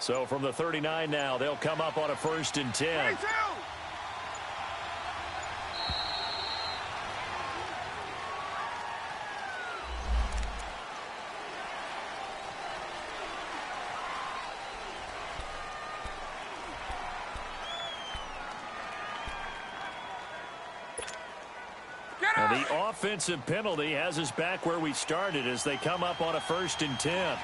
So from the 39 now, they'll come up on a 1st and 10. Now the offensive penalty has us back where we started as they come up on a 1st and 10.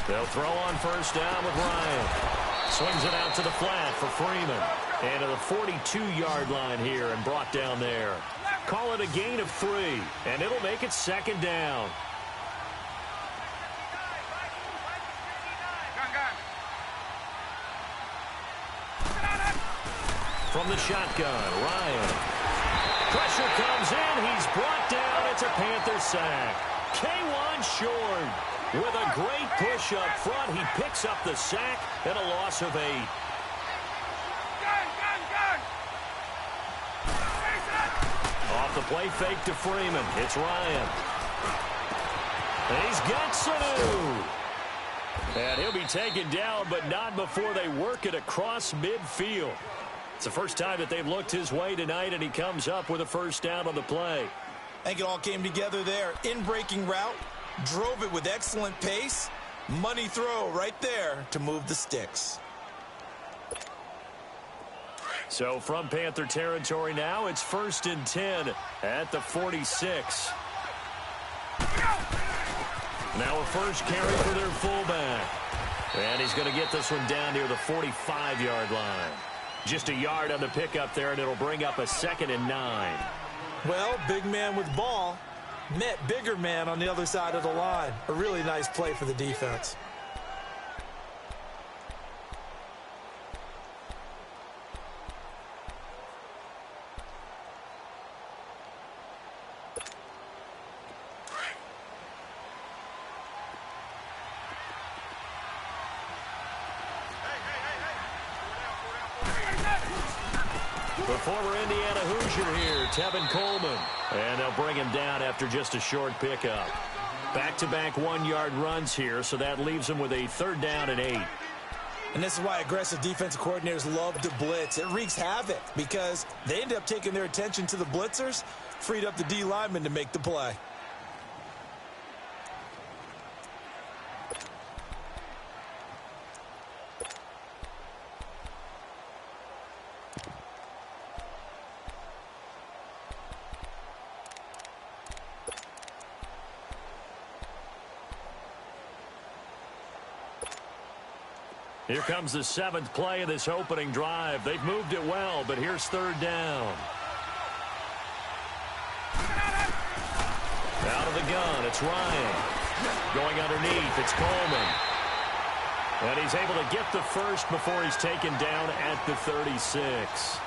They'll throw on 1st down with Ryan. Swings it out to the flat for Freeman. And to the 42-yard line here and brought down there. Call it a gain of 3, and it'll make it 2nd down. From the shotgun, Ryan. Pressure comes in. He's brought down. It's a Panther sack. K1 short. With a great push up front, he picks up the sack and a loss of 8. Off the play fake to Freeman. It's Ryan. And he's got Sanu. And he'll be taken down, but not before they work it across midfield. It's the first time that they've looked his way tonight, and he comes up with a 1st down on the play. I think it all came together there. In-breaking route. Drove it with excellent pace. Money throw right there to move the sticks. So from Panther territory now, it's 1st and 10 at the 46. Now a first carry for their fullback. And he's going to get this one down near the 45-yard line. Just a yard on the pickup there, and it'll bring up a 2nd and 9. Well, big man with ball. Met bigger man on the other side of the line. A really nice play for the defense. The former Indiana Hoosier here, Tevin Coleman. And they'll bring him down after just a short pickup. Back-to-back 1-yard runs here, so that leaves him with a 3rd down and 8. And this is why aggressive defensive coordinators love to blitz. It wreaks havoc because they end up taking their attention to the blitzers, freed up the D lineman to make the play. Here comes the 7th play of this opening drive. They've moved it well, but here's 3rd down. Out of the gun, it's Ryan. Going underneath, it's Coleman. And he's able to get the first before he's taken down at the 36.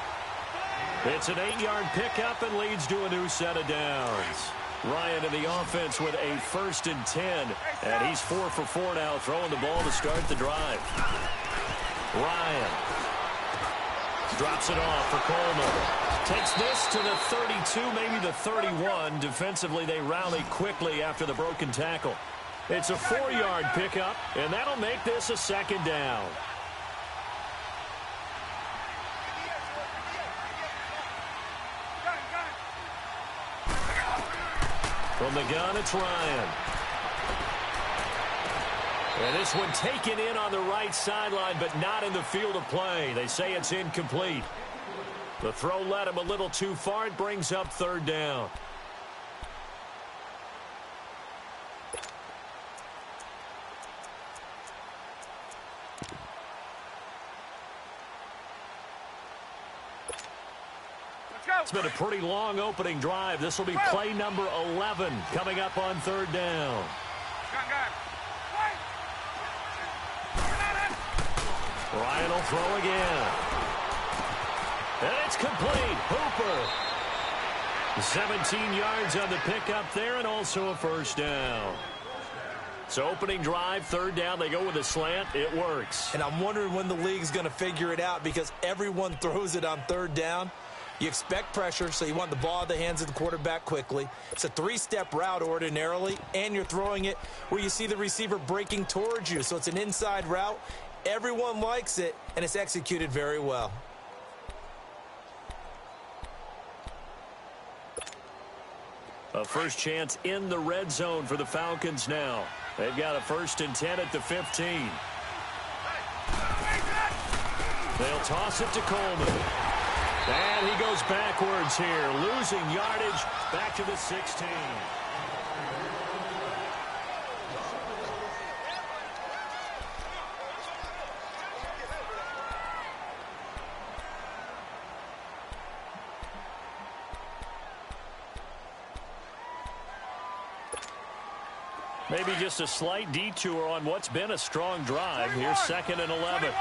It's an 8-yard pickup and leads to a new set of downs. Ryan in the offense with a 1st and 10. And he's 4 for 4 now, throwing the ball to start the drive. Ryan drops it off for Coleman. Takes this to the 32, maybe the 31. Defensively, they rally quickly after the broken tackle. It's a 4-yard pickup, and that'll make this a 2nd down. From the gun, it's Ryan. And this one taken in on the right sideline, but not in the field of play. They say it's incomplete. The throw led him a little too far. It brings up 3rd down. It's been a pretty long opening drive. This will be play number 11 coming up on 3rd down. Ryan will throw again. And it's complete. Hooper. 17 yards on the pickup there and also a 1st down. So opening drive, 3rd down. They go with a slant. It works. And I'm wondering when the league's going to figure it out because everyone throws it on 3rd down. You expect pressure, so you want the ball in the hands of the quarterback quickly. It's a three-step route ordinarily, and you're throwing it where you see the receiver breaking towards you. So it's an inside route. Everyone likes it, and it's executed very well. A first chance in the red zone for the Falcons now. They've got a 1st and 10 at the 15. They'll toss it to Coleman. And he goes backwards here, losing yardage back to the 16. Maybe just a slight detour on what's been a strong drive. Here's 2nd and 11.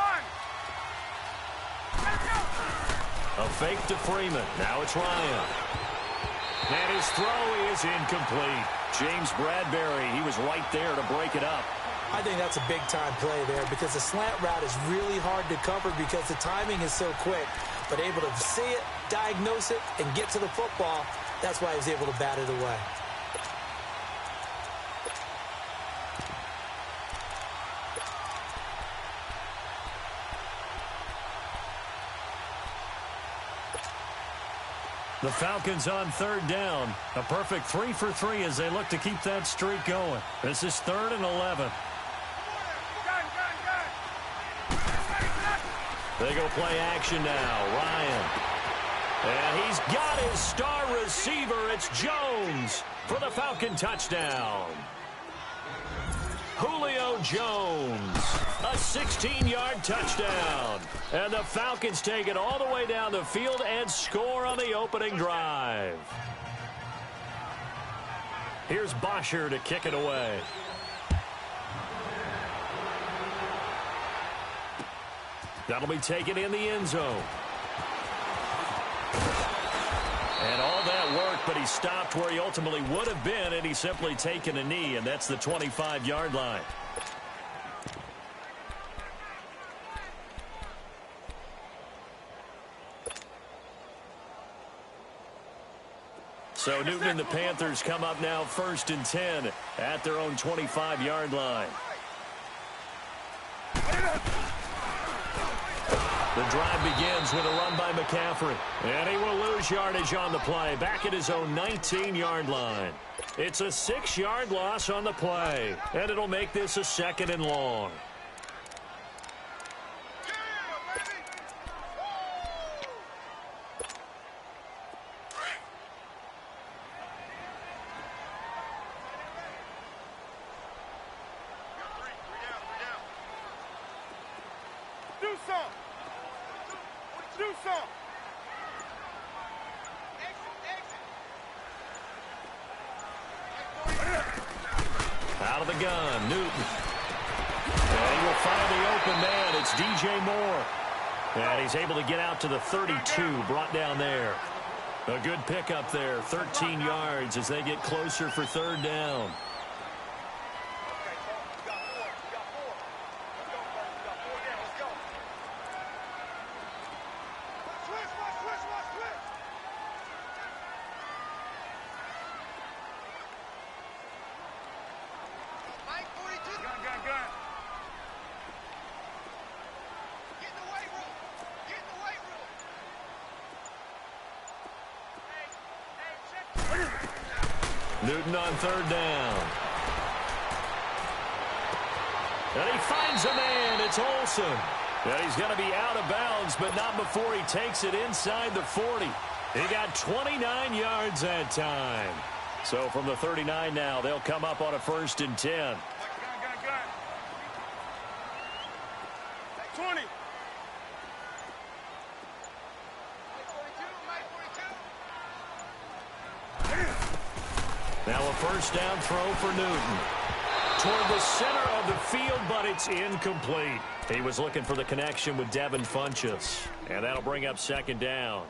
A fake to Freeman. Now it's Ryan. And his throw is incomplete. James Bradbury, he was right there to break it up. I think that's a big-time play there because the slant route is really hard to cover because the timing is so quick. But able to see it, diagnose it, and get to the football, that's why he was able to bat it away. The Falcons on 3rd down. A perfect 3 for 3 as they look to keep that streak going. This is 3rd and 11. They go play action now. Ryan. And he's got his star receiver. It's Jones for the Falcon touchdown. Julio Jones, a 16-yard touchdown. And the Falcons take it all the way down the field and score on the opening drive. Here's Bosher to kick it away. That'll be taken in the end zone. And all that work, but he stopped where he ultimately would have been, and he's simply taken a knee, and that's the 25-yard line. So Newton and the Panthers come up now 1st and 10 at their own 25-yard line. The drive begins with a run by McCaffrey. And he will lose yardage on the play, back at his own 19-yard line. It's a 6-yard loss on the play, and it'll make this a 2nd and long. Out of the gun, Newton. And he will find the open man. It's DJ Moore. And he's able to get out to the 32, brought down there. A good pickup there, 13 yards as they get closer for 3rd down. Newton on 3rd down. And he finds a man. It's Olsen. And he's going to be out of bounds, but not before he takes it inside the 40. He got 29 yards that time. So from the 39 now, they'll come up on a 1st and 10. 20. Now a 1st down throw for Newton. Toward the center of the field, but it's incomplete. He was looking for the connection with Devin Funchess. And that'll bring up 2nd down.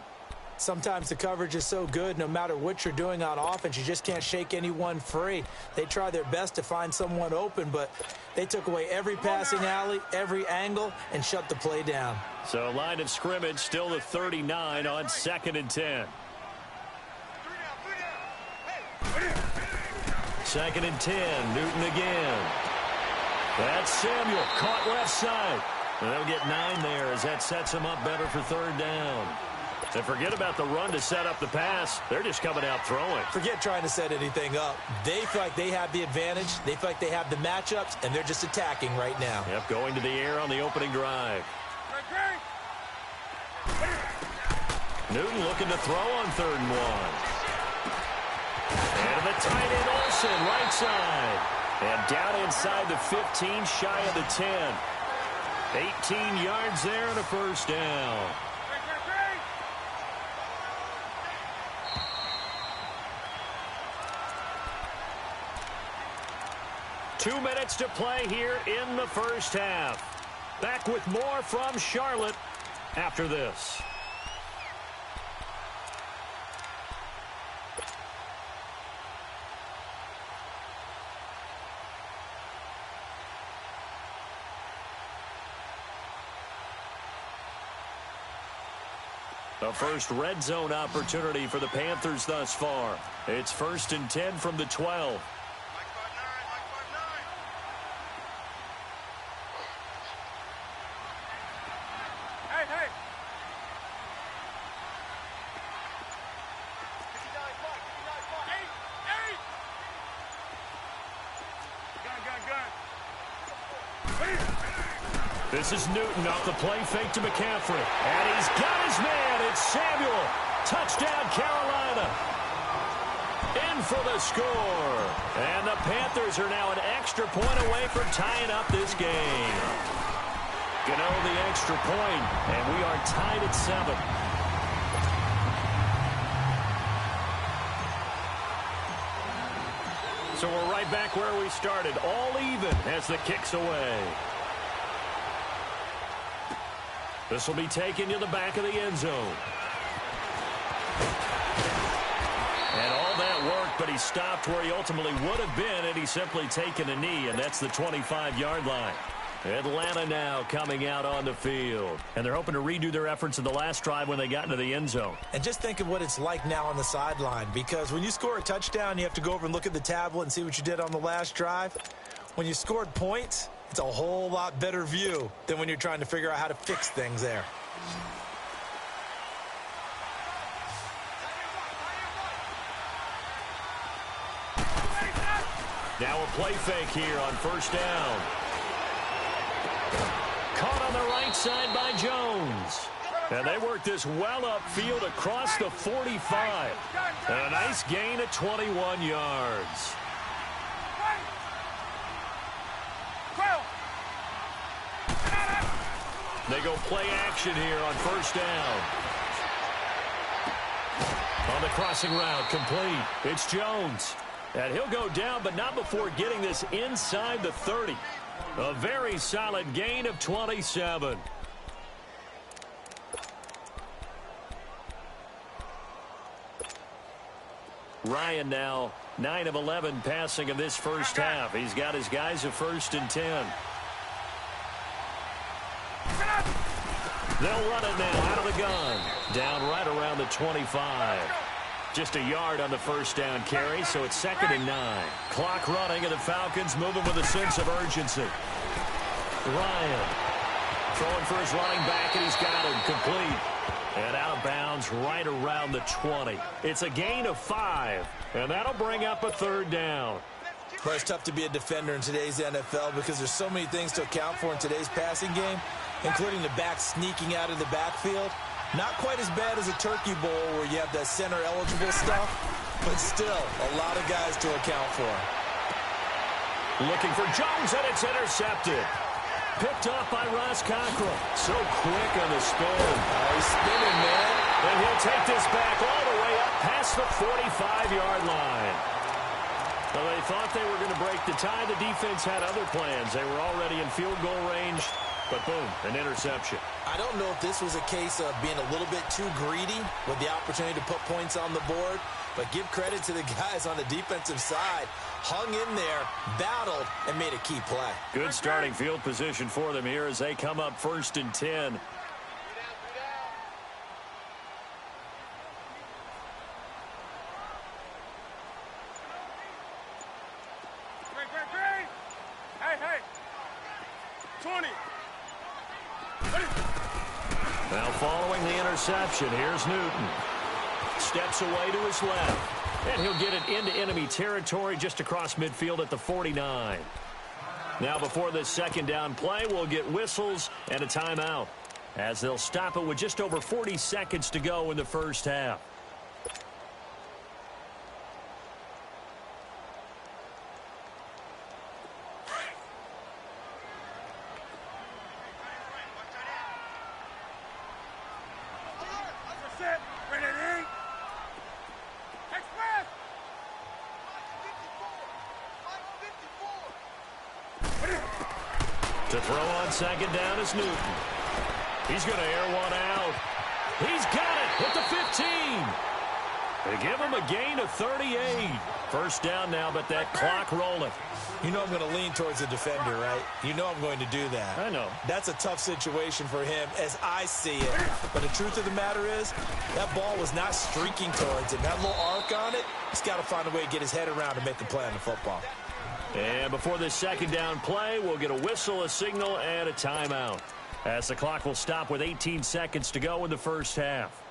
Sometimes the coverage is so good, no matter what you're doing on offense, you just can't shake anyone free. They try their best to find someone open, but they took away every passing alley, every angle, and shut the play down. So line of scrimmage still the 39 on 2nd and 10. 2nd and 10, Newton again. That's Samuel, caught left side. And they'll get 9 there as that sets them up better for 3rd down. And forget about the run to set up the pass. They're just coming out throwing. Forget trying to set anything up. They feel like they have the advantage. They feel like they have the matchups, and they're just attacking right now. Yep, going to the air on the opening drive. Newton looking to throw on 3rd and 1. And the tight end Olsen, right side. And down inside the 15, shy of the 10. 18 yards there and a 1st down. Two minutes to play here in the 1st half. Back with more from Charlotte after this. A first red zone opportunity for the Panthers thus far. It's 1st and 10 from the 12. This is Newton off the play fake to McCaffrey. And he's got his man. It's Samuel. Touchdown, Carolina. In for the score. And the Panthers are now an extra point away from tying up this game. Gano the extra point, and we are tied at 7. So we're right back where we started. All even as the kick's away. This will be taken to the back of the end zone. And all that worked, but he stopped where he ultimately would have been, and he's simply taken a knee, and that's the 25-yard line. Atlanta now coming out on the field. And they're hoping to redo their efforts in the last drive when they got into the end zone. And just think of what it's like now on the sideline, because when you score a touchdown, you have to go over and look at the tablet and see what you did on the last drive. When you scored points, it's a whole lot better view than when you're trying to figure out how to fix things there. Now a play fake here on 1st down. Caught on the right side by Jones. And they work this well upfield across the 45. And a nice gain of 21 yards. They go play action here on 1st down. On the crossing route, complete. It's Jones. And he'll go down, but not before getting this inside the 30. A very solid gain of 27. Ryan now 9 of 11 passing in this 1st half. He's got his guys a 1st and 10. They'll run it now out of the gun. Down right around the 25. Just a yard on the 1st down carry, so it's 2nd and 9. Clock running, and the Falcons moving with a sense of urgency. Ryan throwing for his running back, and he's got him complete. And out of bounds right around the 20. It's a gain of 5, and that'll bring up a 3rd down. Well, it's tough to be a defender in today's NFL because there's so many things to account for in today's passing game, including the back sneaking out of the backfield. Not quite as bad as a turkey bowl where you have that center-eligible stuff, but still a lot of guys to account for. Looking for Jones, and it's intercepted. Picked up by Ross Cockrell. So quick on the spin. Oh, he's spinning, man. And he'll take this back all the way up past the 45-yard line. Well, they thought they were going to break the tie. The defense had other plans. They were already in field goal range. but boom, an interception. I don't know if this was a case of being a little bit too greedy with the opportunity to put points on the board, but give credit to the guys on the defensive side. Hung in there, battled, and made a key play. Good starting field position for them here as they come up 1st and 10. Now following the interception, here's Newton. Steps away to his left. And he'll get it into enemy territory just across midfield at the 49. Now before this second down play, we'll get whistles and a timeout, as they'll stop it with just over 40 seconds to go in the first half. To throw on second down is Newton. He's going to air one out. He's got it at the 15. They give him a gain of 38. First down now, but that clock rolling. You know I'm going to lean towards the defender, right? You know I'm going to do that. I know. That's a tough situation for him as I see it. But the truth of the matter is, that ball was not streaking towards him. That little arc on it, he's got to find a way to get his head around and make a play on the football. And before this second down play, we'll get a whistle, a signal, and a timeout, as the clock will stop with 18 seconds to go in the first half.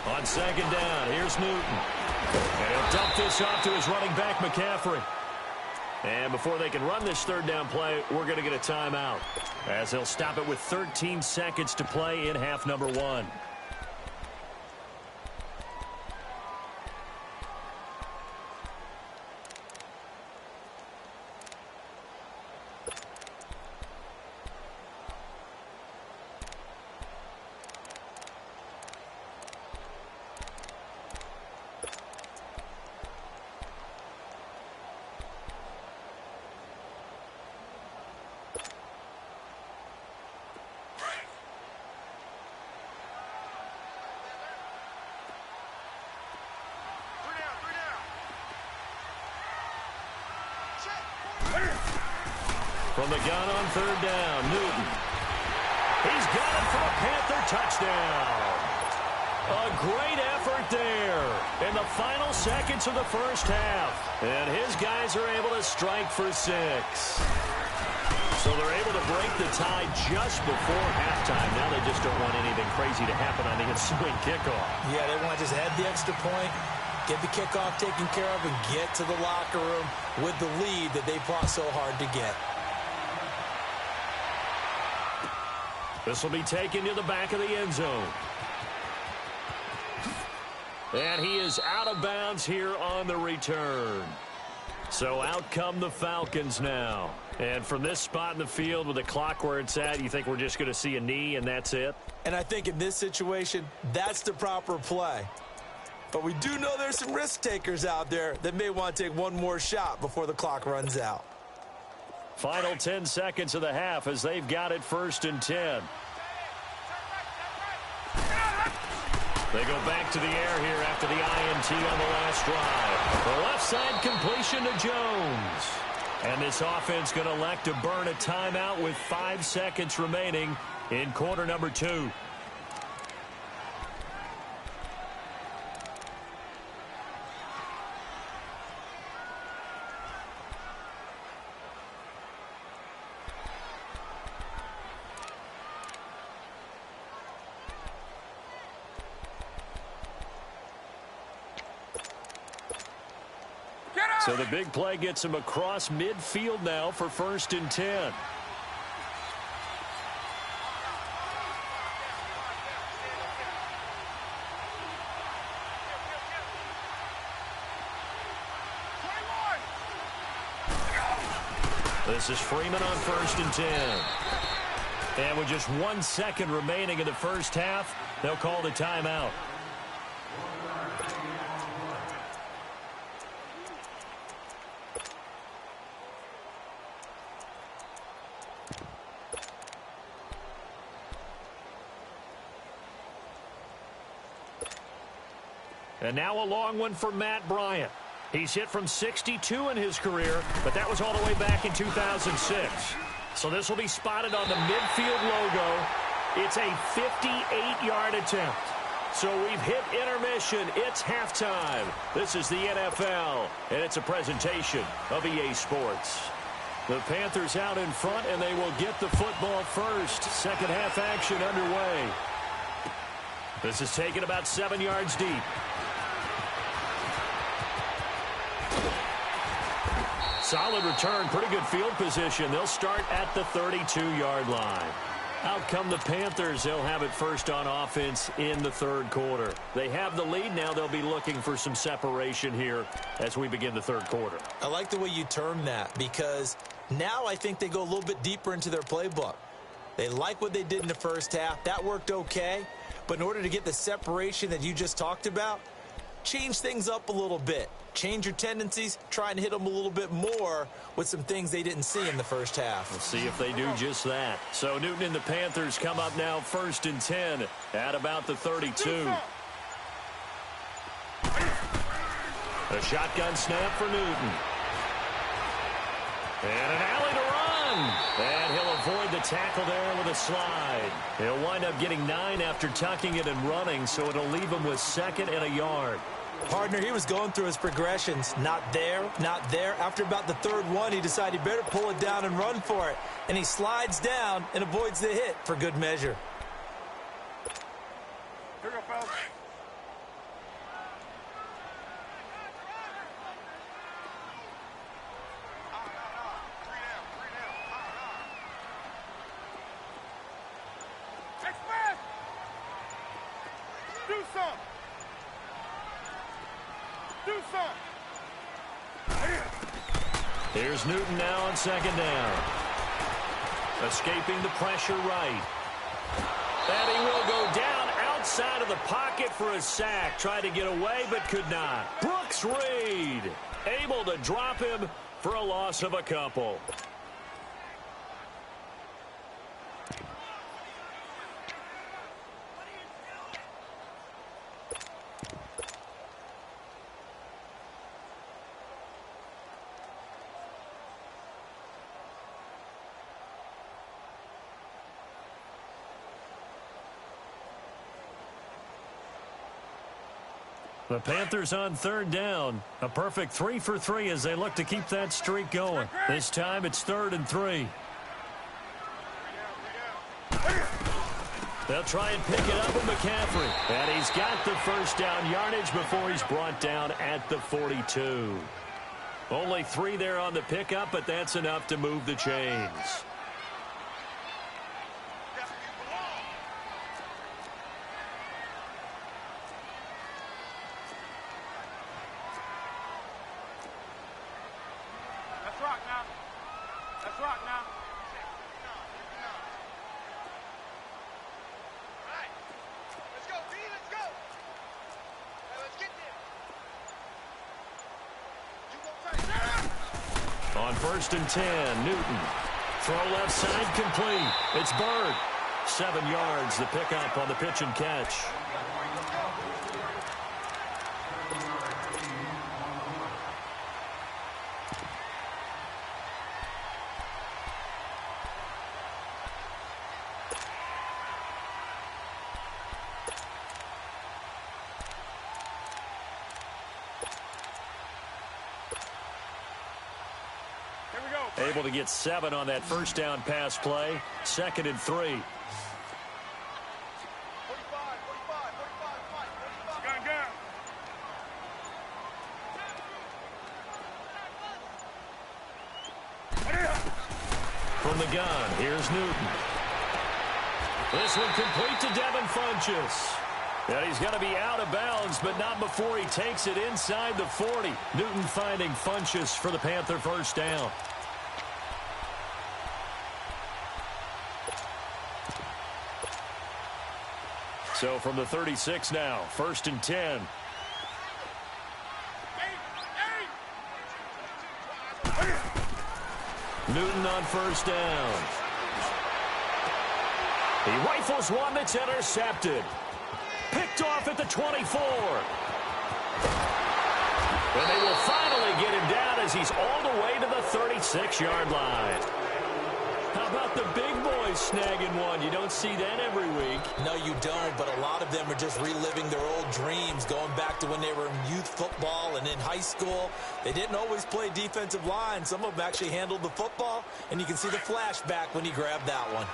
On second down, here's Newton. And he'll dump this off to his running back, McCaffrey. And before they can run this third down play, we're going to get a timeout, as they'll stop it with 13 seconds to play in half number 1. From the gun on third down, Newton. He's got it for a Panther touchdown. A great effort there in the final seconds of the first half. And his guys are able to strike for 6. So they're able to break the tie just before halftime. Now they just don't want anything crazy to happen on the ensuing kickoff. Yeah, they want to just add the extra point, get the kickoff taken care of, and get to the locker room with the lead that they fought so hard to get. This will be taken to the back of the end zone. And he is out of bounds here on the return. So out come the Falcons now. And from this spot in the field with the clock where it's at, you think we're just going to see a knee and that's it? And I think in this situation, that's the proper play. But we do know there's some risk takers out there that may want to take one more shot before the clock runs out. Final 10 seconds of the half as they've got it 1st and 10. They go back to the air here after the INT on the last drive. The left side completion to Jones. And this offense going to elect to burn a timeout with 5 seconds remaining in quarter number 2. So the big play gets him across midfield now for 1st and 10. This is Freeman on 1st and 10. And with just 1 second remaining in the first half, they'll call the timeout. And now a long one for Matt Bryant. He's hit from 62 in his career, but that was all the way back in 2006. So this will be spotted on the midfield logo. It's a 58-yard attempt. So we've hit intermission. It's halftime. This is the NFL, and it's a presentation of EA Sports. The Panthers out in front, and they will get the football first. Second half action underway. This is taken about 7 yards deep. Solid return, pretty good field position. They'll start at the 32-yard line. Out come the Panthers. They'll have it first on offense in the third quarter. They have the lead. Now they'll be looking for some separation here as we begin the third quarter. I like the way you term that because now I think they go a little bit deeper into their playbook. They like what they did in the first half. That worked okay. But in order to get the separation that you just talked about, change things up a little bit. Change your tendencies, try and hit them a little bit more with some things they didn't see in the first half. We'll see if they do just that. So Newton and the Panthers come up now 1st and 10 at about the 32. A shotgun snap for Newton. And an alley to run. And he'll avoid the tackle there with a slide. He'll wind up getting 9 after tucking it and running, so it'll leave him with 2nd and a yard. Partner, he was going through his progressions. Not there, not there. After about the third one, he decided he better pull it down and run for it. And he slides down and avoids the hit for good measure. Here we go, fellas. Do something. Do something. Here's Newton now on 2nd down. Escaping the pressure right. And he will go down outside of the pocket for a sack. Tried to get away but could not. Brooks Reed able to drop him for a loss of a couple. The Panthers on 3rd down. A perfect 3 for 3 as they look to keep that streak going. This time it's 3rd and 3. They'll try and pick it up with McCaffrey. And he's got the first down yardage before he's brought down at the 42. Only 3 there on the pickup, but that's enough to move the chains. On 1st and 10, Newton. Throw left side complete. It's Bird. 7 yards, the pickup on the pitch and catch. Able to get 7 on that first down pass play. 2nd and 3. From the gun, here's Newton. This one complete to Devin Funchess. And he's going to be out of bounds, but not before he takes it inside the 40. Newton finding Funchess for the Panther first down. So from the 36 now, 1st and 10. Newton on 1st down. He rifles one that's intercepted. Picked off at the 24. And they will finally get him down as he's all the way to the 36-yard line. How about the big boys snagging one? You don't see that every week. No, you don't, but a lot of them are just reliving their old dreams, going back to when they were in youth football and in high school. They didn't always play defensive line. Some of them actually handled the football, and you can see the flashback when he grabbed that one.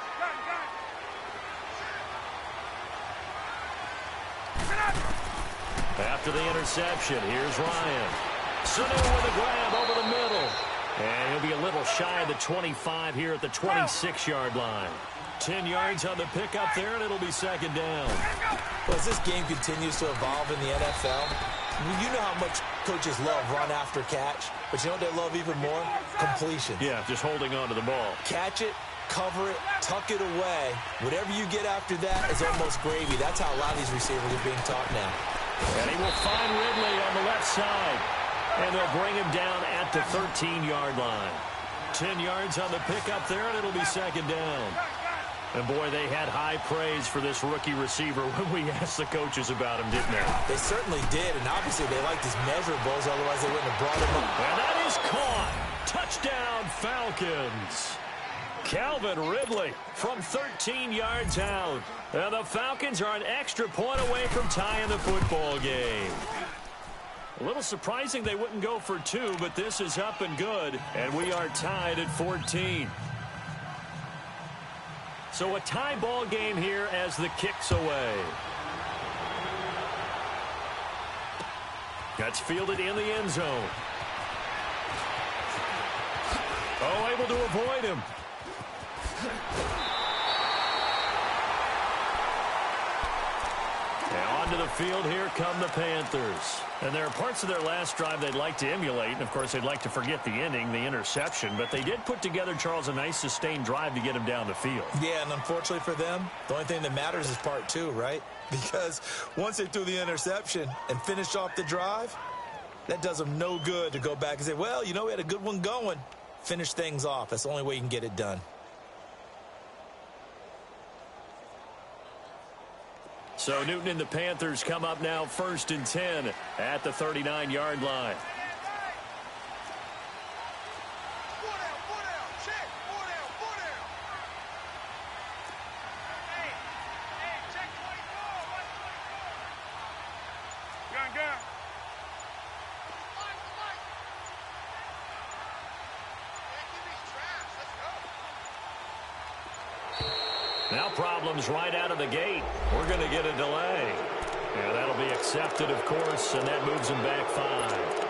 After the interception, here's Ryan. Sanu with a grab over the middle. And he'll be a little shy of the 25 here at the 26-yard line. 10 yards on the pickup there, and it'll be 2nd down. Well, as this game continues to evolve in the NFL, you know how much coaches love run after catch, but you know what they love even more? Completion. Yeah, just holding on to the ball. Catch it, cover it, tuck it away. Whatever you get after that is almost gravy. That's how a lot of these receivers are being taught now. And he will find Ridley on the left side. And they'll bring him down at the 13-yard line. 10 yards on the pickup there, and it'll be 2nd down. And, boy, they had high praise for this rookie receiver when we asked the coaches about him, didn't they? They certainly did, and obviously they liked his measurables, otherwise they wouldn't have brought him up. And that is caught. Touchdown, Falcons. Calvin Ridley from 13 yards out. And the Falcons are an extra point away from tying the football game. A little surprising they wouldn't go for 2, but this is up and good, and we are tied at 14. So a tie ball game here as the kick's away. That's fielded in the end zone. Oh, able to avoid him. And onto the field, here come the Panthers. And there are parts of their last drive they'd like to emulate. And, of course, they'd like to forget the ending, the interception. But they did put together, Charles, a nice sustained drive to get him down the field. Yeah, and unfortunately for them, the only thing that matters is part 2, right? Because once they threw the interception and finished off the drive, that does them no good to go back and say, well, you know, we had a good one going. Finish things off. That's the only way you can get it done. So Newton and the Panthers come up now 1st and 10 at the 39-yard line. Now problems right out of the gate. We're going to get a delay. Yeah, that'll be accepted, of course, and that moves them back 5.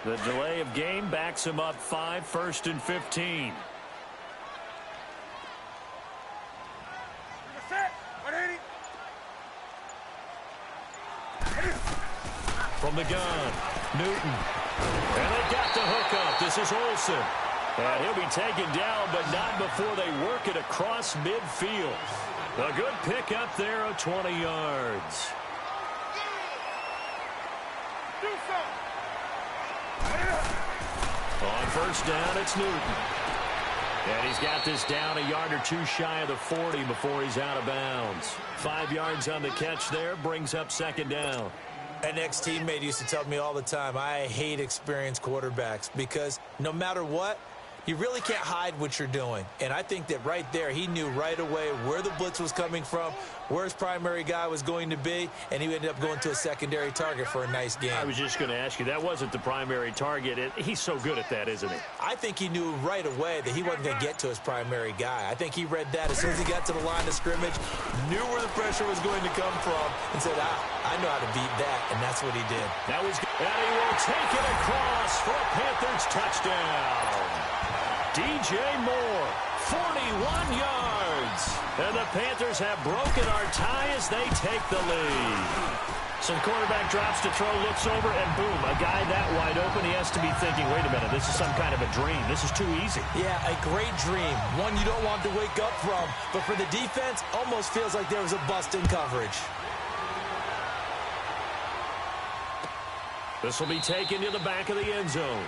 The delay of game backs him up 5, 1st and 15. From the gun, Newton. And they got the hook up. This is Olsen. And he'll be taken down, but not before they work it across midfield. A good pick up there of 20 yards. On 1st down, it's Newton. And he's got this down a yard or 2 shy of the 40 before he's out of bounds. 5 yards on the catch there, brings up 2nd down. An ex-teammate used to tell me all the time, I hate experienced quarterbacks because no matter what, you really can't hide what you're doing. And I think that right there, he knew right away where the blitz was coming from, where his primary guy was going to be, and he ended up going to a secondary target for a nice game. I was just going to ask you, that wasn't the primary target. He's so good at that, isn't he? I think he knew right away that he wasn't going to get to his primary guy. I think he read that as soon as he got to the line of scrimmage, knew where the pressure was going to come from, and said, I know how to beat that, and that's what he did. That was good. And he will take it across for a Panthers touchdown. DJ Moore, 41 yards. And the Panthers have broken our tie as they take the lead. So the quarterback drops to throw, looks over, and boom, a guy that wide open, he has to be thinking, wait a minute, this is some kind of a dream. This is too easy. Yeah, a great dream. One you don't want to wake up from. But for the defense, almost feels like there was a bust in coverage. This will be taken to the back of the end zone.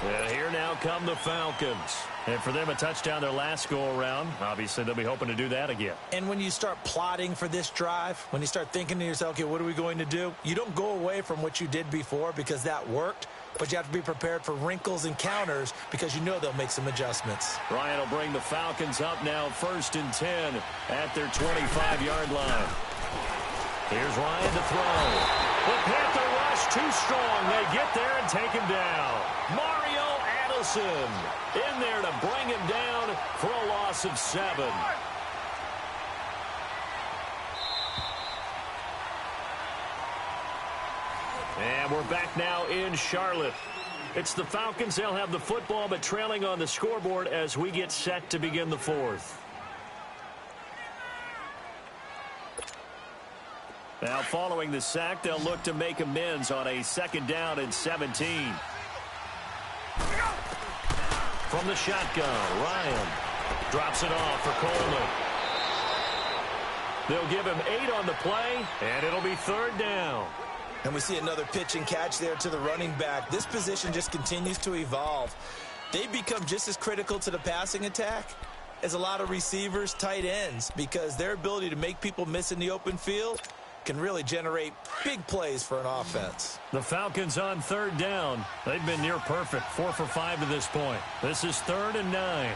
And here now come the Falcons. And for them, a touchdown their last go-around. Obviously, they'll be hoping to do that again. And when you start plotting for this drive, when you start thinking to yourself, okay, what are we going to do? You don't go away from what you did before because that worked, but you have to be prepared for wrinkles and counters because you know they'll make some adjustments. Ryan will bring the Falcons up now 1st and 10 at their 25-yard line. Here's Ryan to throw. The Panther rush too strong. They get there and take him down. Mario Addison in there to bring him down for a loss of 7. And we're back now in Charlotte. It's the Falcons. They'll have the football, but trailing on the scoreboard as we get set to begin the 4th. Now, following the sack, they'll look to make amends on a 2nd down and 17. From the shotgun, Ryan drops it off for Coleman. They'll give him 8 on the play, and it'll be 3rd down. And we see another pitch and catch there to the running back. This position just continues to evolve. They become just as critical to the passing attack as a lot of receivers, tight ends, because their ability to make people miss in the open field can really generate big plays for an offense. The Falcons on 3rd down. They've been near perfect, 4 for 5 to this point. This is 3rd and 9.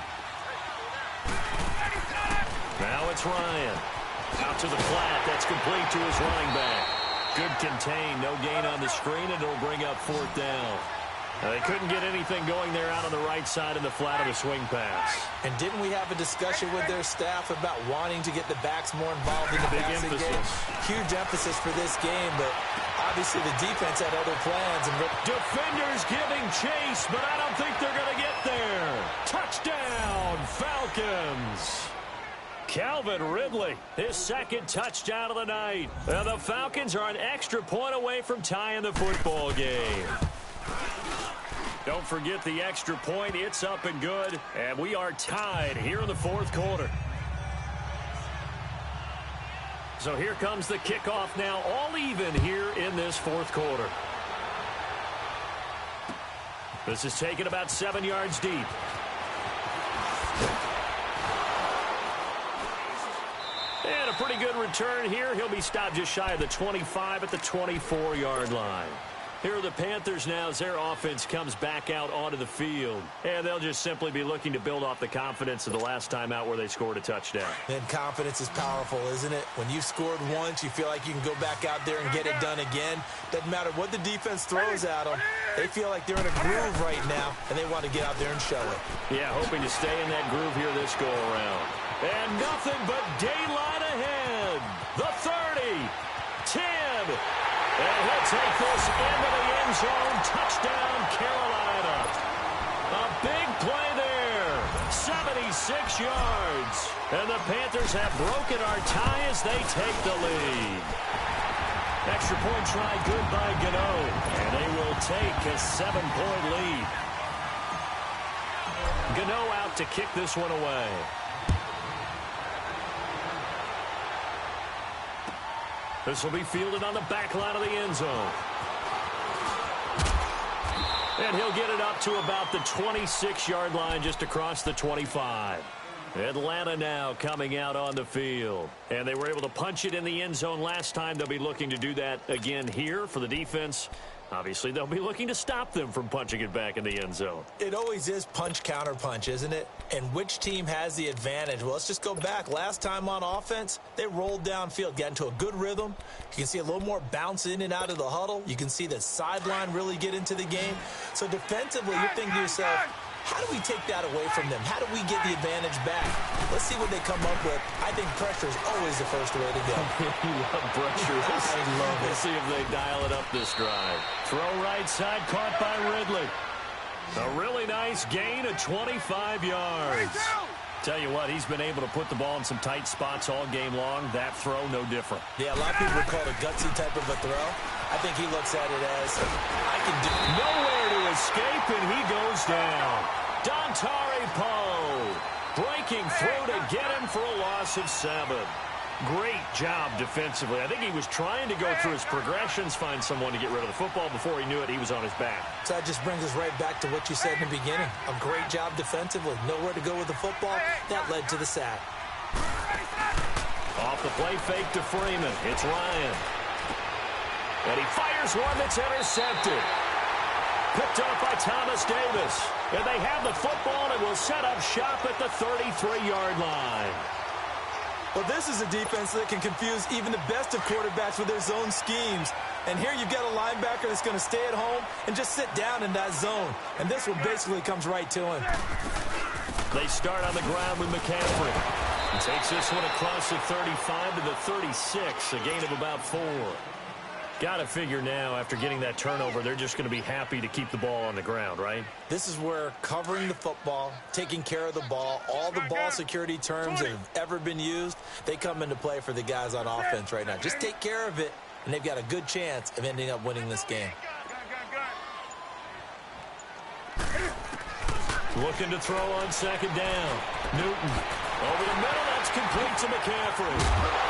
Now it's Ryan. Out to the flat. That's complete to his running back. Good contain. No gain on the screen, and it'll bring up 4th down. They couldn't get anything going there out on the right side in the flat of the swing pass. And didn't we have a discussion with their staff about wanting to get the backs more involved in the passing game? Huge emphasis for this game, but obviously the defense had other plans. And defenders giving chase, but I don't think they're going to get there. Touchdown, Falcons. Calvin Ridley, his 2nd touchdown of the night. And the Falcons are an extra point away from tying the football game. Don't forget the extra point. It's up and good. And we are tied here in the 4th quarter. So here comes the kickoff now, all even here in this 4th quarter. This is taken about 7 yards deep. And a pretty good return here. He'll be stopped just shy of the 25 at the 24-yard line. Here are the Panthers now as their offense comes back out onto the field. And they'll just simply be looking to build off the confidence of the last time out where they scored a touchdown. And confidence is powerful, isn't it? When you've scored once, you feel like you can go back out there and get it done again. Doesn't matter what the defense throws at them. They feel like they're in a groove right now, and they want to get out there and show it. Yeah, hoping to stay in that groove here this go-around. And nothing but daylight ahead. The 30, 10. And he'll take this into the end zone. Touchdown, Carolina. A big play there. 76 yards. And the Panthers have broken our tie as they take the lead. Extra point try good by Gano. And they will take a 7-point lead. Gano out to kick this one away. This will be fielded on the back line of the end zone. And he'll get it up to about the 26-yard line just across the 25. Atlanta now coming out on the field. And they were able to punch it in the end zone last time. They'll be looking to do that again here for the defense. Obviously, they'll be looking to stop them from punching it back in the end zone. It always is punch, counter punch, isn't it? And which team has the advantage? Well, let's just go back. Last time on offense, they rolled downfield, got into a good rhythm. You can see a little more bounce in and out of the huddle. You can see the sideline really get into the game. So defensively, you're thinking to yourself, how do we take that away from them? How do we get the advantage back? Let's see what they come up with. I think pressure is always the first way to go. You love pressure. I love it. Let's see if they dial it up this drive. Throw right side, caught by Ridley. A really nice gain of 25 yards. Tell you what, he's been able to put the ball in some tight spots all game long. That throw, no different. Yeah, a lot of people would call it a gutsy type of a throw. I think he looks at it as, I can do it. Nowhere to escape, and he goes down. Dontari Poe breaking through to get him for a loss of 7. Great job defensively. I think he was trying to go through his progressions, find someone to get rid of the football. Before he knew it, he was on his back. So that just brings us right back to what you said in the beginning. A great job defensively. Nowhere to go with the football. That led to the sack. Off the play fake to Freeman. It's Ryan. And he fires one that's intercepted. Picked up by Thomas Davis. And they have the football and will set up shop at the 33-yard line. Well, this is a defense that can confuse even the best of quarterbacks with their zone schemes. And here you've got a linebacker that's going to stay at home and just sit down in that zone. And this one basically comes right to him. They start on the ground with McCaffrey. He takes this one across the 35 to the 36, a gain of about 4. Got to figure now, after getting that turnover, they're just going to be happy to keep the ball on the ground, right? This is where covering the football, taking care of the ball, all the ball security terms that have ever been used, they come into play for the guys on offense right now. Just take care of it, and they've got a good chance of ending up winning this game. Looking to throw on second down. Newton over the middle. That's complete to McCaffrey.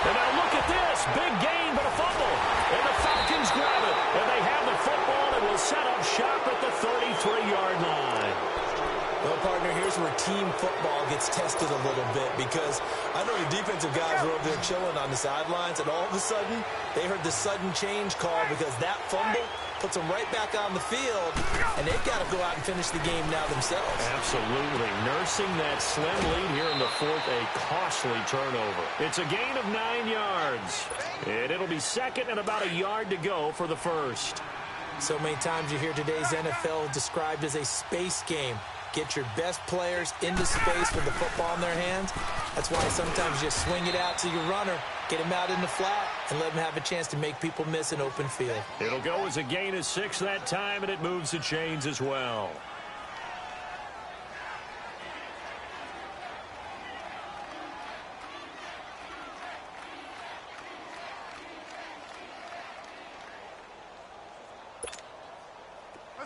And now look at this. Big gain, but a fumble. And the Falcons grab it. And they have the football and will set up shop at the 33-yard line. Well, partner, here's where team football gets tested a little bit because I know the defensive guys were over there chilling on the sidelines, and all of a sudden, they heard the sudden change call because that fumble puts them right back on the field, and they've got to go out and finish the game now themselves. Absolutely. Nursing that slim lead here in the fourth, a costly turnover. It's a gain of 9 yards, and it'll be second and about a yard to go for the first. So many times you hear today's NFL described as a space game. Get your best players into space with the football in their hands. That's why sometimes you just swing it out to your runner, get him out in the flat, and let him have a chance to make people miss an open field. It'll go as a gain of 6 that time, and it moves the chains as well.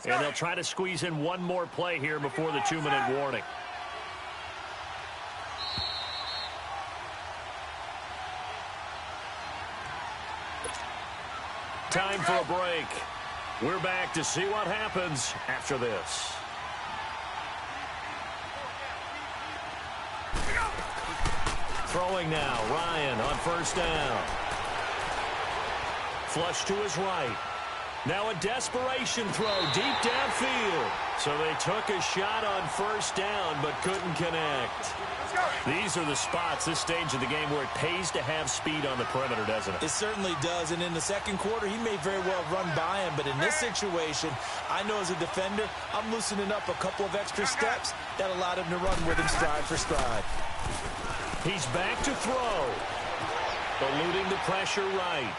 And they'll try to squeeze in one more play here before the 2-minute warning. Time for a break. We're back to see what happens after this. Throwing now, Ryan on first down. Flush to his right. Now a desperation throw deep downfield. So they took a shot on first down but couldn't connect. These are the spots, this stage of the game, where it pays to have speed on the perimeter, doesn't it? It certainly does, and in the second quarter, he may very well run by him, but in this situation, I know as a defender, I'm loosening up a couple of extra steps that allowed him to run with him stride for stride. He's back to throw. Eluding the pressure right.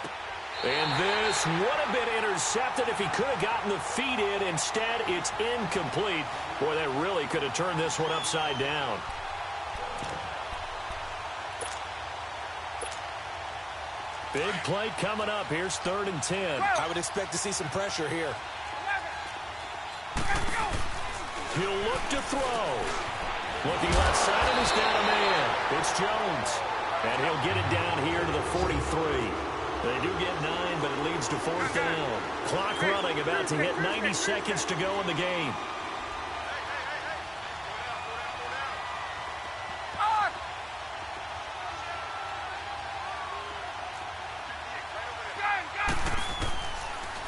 And this would have been intercepted if he could have gotten the feet in. Instead, it's incomplete. Boy, that really could have turned this one upside down. Big play coming up. Here's 3rd and 10. I would expect to see some pressure here. He'll look to throw. Looking left side, and he's down a man. It's Jones. And he'll get it down here to the 43. They do get 9, but it leads to 4th down. Clock running, about to hit 90 seconds to go in the game.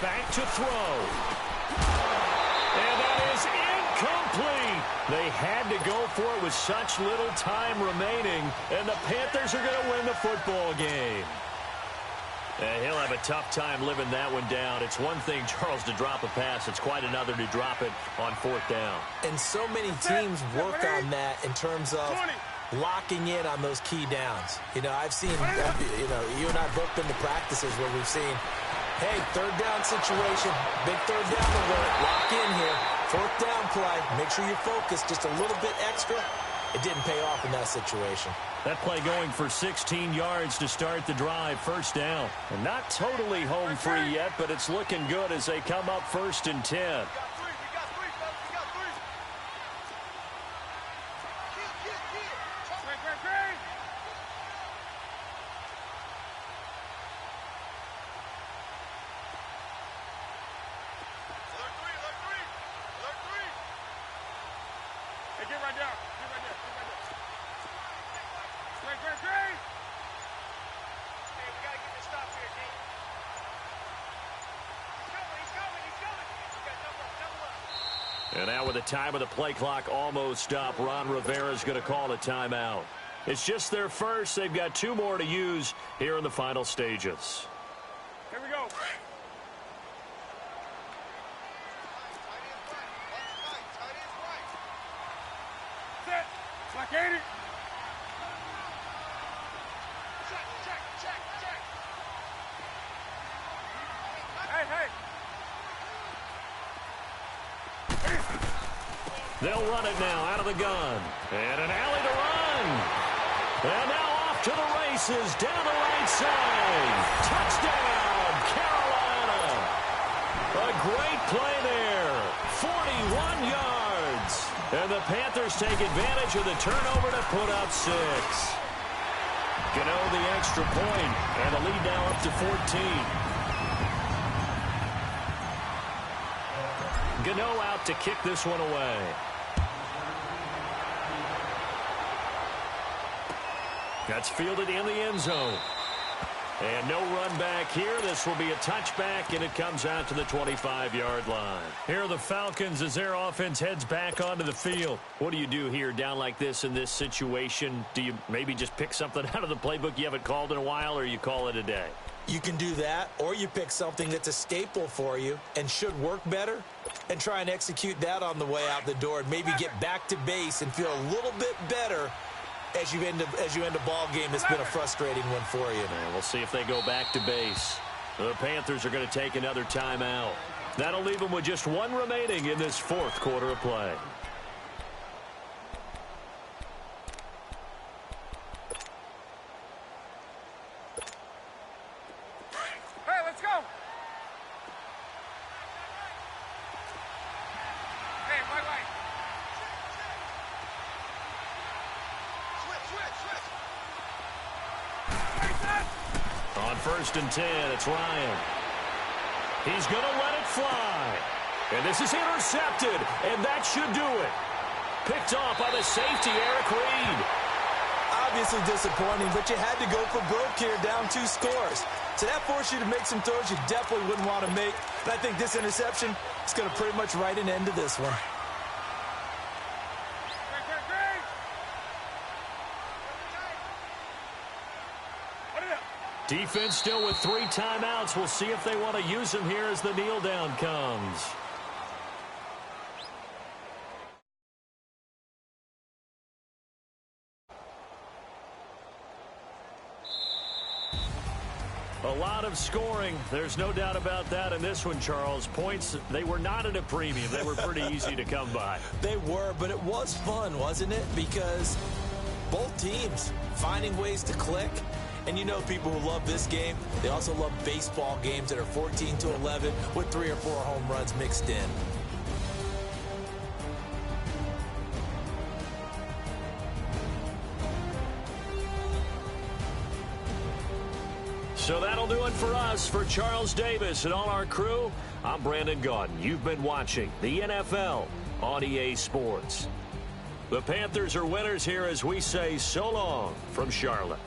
Back to throw. And that is incomplete. They had to go for it with such little time remaining, and the Panthers are going to win the football game. He'll have a tough time living that one down. It's one thing, Charles, to drop a pass. It's quite another to drop it on 4th down. And so many teams work on that in terms of locking in on those key downs. You know, I've seen, you and I both been to practices where we've seen, hey, 3rd down situation, big 3rd down alert, lock in here. Fourth down play. Make sure you're focused just a little bit extra. It didn't pay off in that situation. That play going for 16 yards to start the drive. First down. And not totally home free yet, but it's looking good as they come up 1st and 10. Get right down. Get right there. Get right there. Straight, straight, straight. Hey, we got to get the stops here, King. He's coming. He's coming. We got double up. And now with the time of the play clock almost up, Ron Rivera's going to call a timeout. It's just their first. They've got 2 more to use here in the final stages. Here we go. Like 80. Check. Hey. They'll run it now out of the gun. And an alley to run. And now off to the races down the right side. Touchdown, Carolina. A great play there. 41 yards. And the Panthers take advantage of the turnover to put up 6. Gano the extra point, and the lead now up to 14. Gano out to kick this one away. That's fielded in the end zone. And no run back here. This will be a touchback, and it comes out to the 25-yard line. Here are the Falcons as their offense heads back onto the field. What do you do here down like this in this situation? Do you maybe just pick something out of the playbook you haven't called in a while, or you call it a day? You can do that, or you pick something that's a staple for you and should work better and try and execute that on the way out the door and maybe get back to base and feel a little bit better as you end a ball game that's been a frustrating one for you. And we'll see if they go back to base. The Panthers are going to take another timeout. That'll leave them with just 1 remaining in this 4th quarter of play. Hey, let's go. Hey, right. On 1st and 10, it's Ryan. He's going to let it fly. And this is intercepted, and that should do it. Picked off by the safety, Eric Reed. Obviously disappointing, but you had to go for broke here, down 2 scores. So that forced you to make some throws you definitely wouldn't want to make. And I think this interception is going to pretty much write an end to this one. Defense still with 3 timeouts. We'll see if they want to use them here as the kneel down comes. A lot of scoring. There's no doubt about that in this one, Charles. Points, they were not at a premium. They were pretty easy to come by. They were, but it was fun, wasn't it? Because both teams finding ways to click. And you know people who love this game, they also love baseball games that are 14-11 with 3 or 4 home runs mixed in. So that'll do it for us. For Charles Davis and all our crew, I'm Brandon Gaudin. You've been watching the NFL on EA Sports. The Panthers are winners here as we say so long from Charlotte.